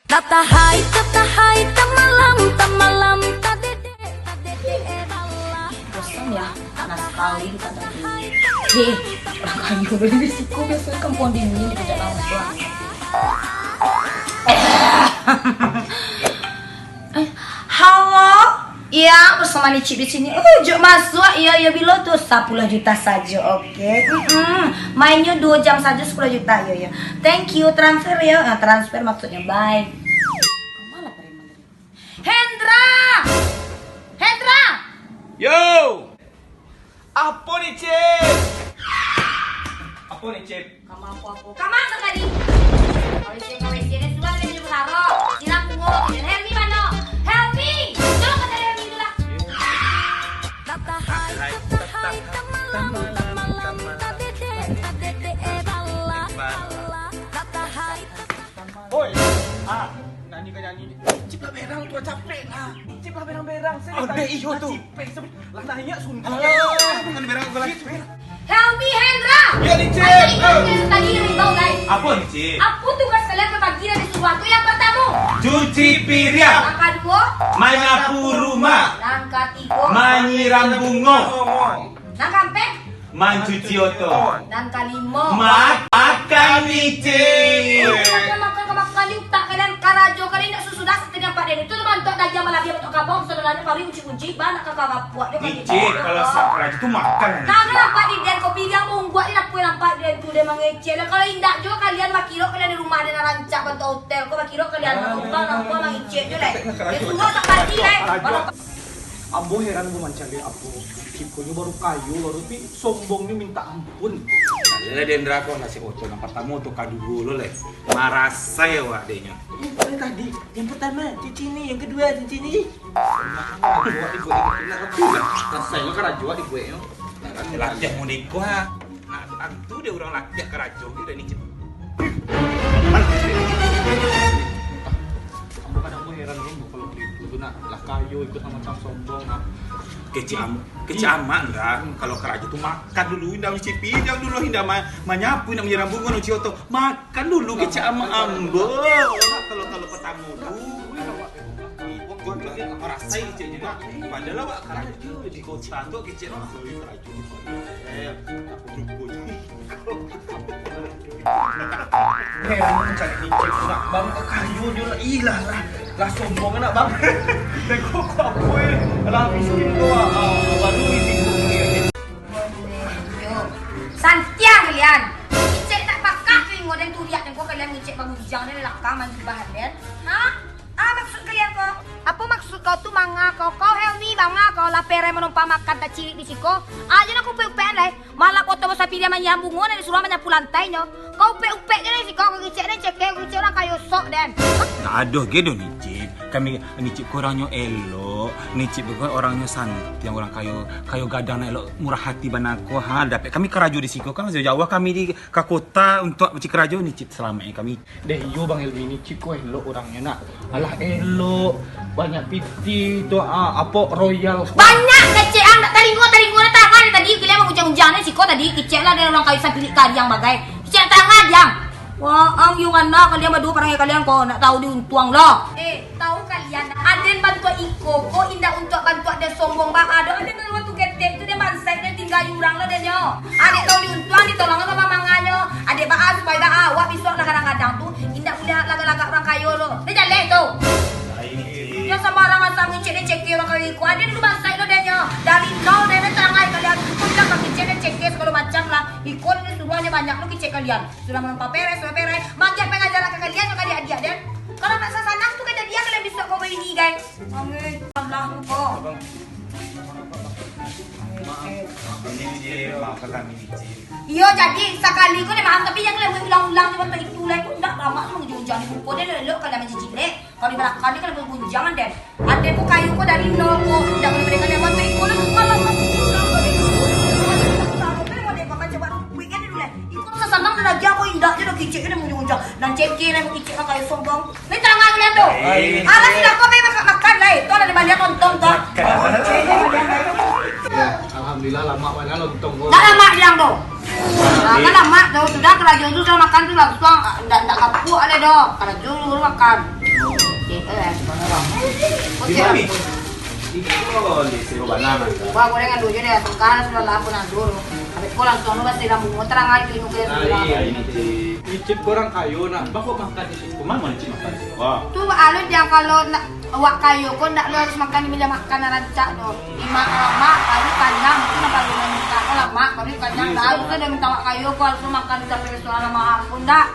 Tatahay, tamalam, tadede bala. Bosan ya, panas sekali kita tadi. Hei, orang kayu dari risiko biasa kampung dingin di jalan tua. Halo, iya bersama Nici di sini. Juk masuk, iya bilo tuh 10 juta saja, oke. Mainnya 2 jam saja 10 juta, ya. Thank you transfer ya, transfer maksudnya bye. Kemana preman dari? Hendra, Hendra. Yo! Apa nih, Cip? Apa nih, Cip? Kamu apa? Kamu apa tadi? Kalau saya ini sudah ada di Bukaro. Siram pungut. Helmi mana? Helmi! Tolong kata Helmi dulu lah. Tatahay, tamalam, tadede bala. Tatahay. Oi! Nyanyi ke nyanyi. Cip lah berang tuh capek lah. Cip lah berang-berang. Ada iyo tuh. Lah nanya sundal. Bukan berang gue lagi. Helmi, Hendra! Ya nih, Cip. Tadi yang bau guys. Apa nih, Cip? Apa tugas kalian berbagi dari sesuatu yang pertama? Cuci piring. Langkah 2, Menyapu rumah. langkah 3, Menyiram bunga. langkah 4, Mencuci oto. langkah 5. Makan nih, Cip. Makan kali tak kalian karajo kalian nak susudah setengah Pak Den itu mantok dajang malah dia untuk kapong saudaranya kali kunci-kunci banyak kakak buat dia Nih, Cip, kalau sakra itu makan. Kagak nampak di Den kopi dia mau buat dia nak nampak dia itu dia mengecil. Kalau indak juga kalian makiro kalian di rumah dia rancak bantu hotel. Kau makiro kalian nampak mengecil je leh. Dia semua tak pasti leh. Ambo heran gue mencari Ambo. Cikonya baru kayu, baru pi sombongnya minta ampun. Nah, Dendra kok nasi oto yang pertama untuk kadu dulu leh. Marah saya wak denya. Yang tadi, yang pertama cici ini, yang kedua cici ini. Saya lo kan jual di gue yo. Latihan mau nikah. Nah, tentu dia orang latihan kerajo dia nih. Ambo kadang gue heran gue kalau begitu nak lah kayu ikut sama cam sombong. Kecil amat enggak. Kalau kerajo tuh makan dulu, indah nyuci piring dulu, indah menyapu, indah menyiram bunga, nyuci oto. Makan dulu kecil amat ambo. Kalau pertama dulu. Rasai kecil juga. Padahal wak kerajo di kota tuh kecil. Kerajo di kota. Heran mencari cicip nak bang ke kayu dia lah ilah lah sombong nak bang. Tengok gue lah miskin gua baru isi gue. Santiang kalian. Cek tak pakak ni ngoden tu lihat tengok kalian ngecek bangun jang ni lakang mandi bahan den. Ha? Maksud kalian kok? Apa maksud kau tu manga kau Helmi banga kau lah pere menumpang makan tak cilik di siko. Aja nak upe-upean leh. Malah kau tahu sapi dia menyambung ngono disuruh menyapu lantainya. Kau upe-upe je di siko kau ngecek ni cek orang kayu sok den. Aduh, gitu nih, Cip. Kami Cip kurangnya elok, Cip bukan orangnya santai, yang orang kayu gadang elok, murah hati banaku. Dapat kami kerajo di siko kan jauh kami di ke kota untuk mencik kerajo Cip selama ini kami. Deh yo bang Elmi ini ciko elok orangnya nak. Alah elok banyak piti tu apa royal. Banyak kecean tak taringgo tangan tadi kalian mau ujang-ujang ni siko tadi kecek lah dia orang kayu sapilik kalian bagai. Kecek tangan yang. Wah, ang yung anak kalian berdua parang kalian kok nak tahu diuntuang loh. Tahu kalian aden bantu iko, kok indah untuk bantu ada sombong bang ada kan waktu ketek itu dia mansai dia tinggal jurang lah dia nyo. Adik tahu diuntuang ditolong sama manganyo. Adik baa supaya dah awak besok lah kadang-kadang tuh indah udah lagak-lagak orang kayo lo. Dia jaleh tuh. Dia sembarangan sama cek orang kali ku. Adik dulu mansai lo dia nyo. Dari nol dia terangai kalian. Kau bilang kaki cek segala macam lah. Ikon ini suruhannya banyak lo kecek kalian. Sudah menempa peres. Makin pengajaran ke kalian ke adik-adik dan kalau nak sasanang tu kata dia kalian bisa kau ini guys. Amin. Allah kok. Maafkan kami, Cip. Iya jadi sekali kau ni paham tapi yang kalian ulang-ulang cuma untuk itu lah itu tak lama tu mengunjang di buku dia lelok kalian menjijik lek. Kalau di belakang ni kalian mengunjangan dan ada pun kayu kau dari nol kau tidak boleh berikan yang waktu itu lah malah senang dan lagi aku indah je dah kicik dia mengunjang dan cekir yang kicik lah kayu sombong. Ni tangan kalian tu. Alah tidak kau pengen makan lah. Itu ada di mana tonton tu. Alhamdulillah lama banyak lontong gua. Tak lama bilang tu. Kan lama tu sudah kerajaan tu sudah makan tu langsung tak kapuk ada dah. Kerajaan dulu makan. Cik, sebenarnya bang. Di mana nih? Ito, lisi ko banana. Wah, gorengan dulu deh, sekarang sudah laku dulu. Habis pulang sono basta lambung mo terang aja lingkung kayak Ay, ini Cip. Nicip kurang kayo nak. Bako makan di situ. Kumain mo ni Cip makan? Wah. Tuh alot yang kalau nak awak kayu kau nak harus makan di meja makan rancak do. Lima mak kayu kanyang itu nak paling minta kalau mak kayu kanyang lalu kan dia minta awak kayu kau harus makan di sampai restoran sama ampun dak.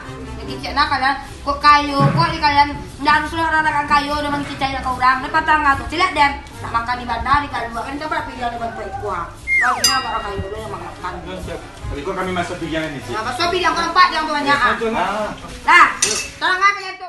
Jadi cek nak kalian kok kayu kok di kalian ndak harus orang nak kayu dengan cicai nak orang. Lepas tangga tu tidak dan nak makan di bandar di kalian kan coba pilih ada bantu kuah. Kalau kita orang kayu dulu yang makan. Tadi ko kami masuk bigyan ni Cip. Nah, pasok pilih yang keempat yang banyak. Ah. Lah, tolong aku ya tuh.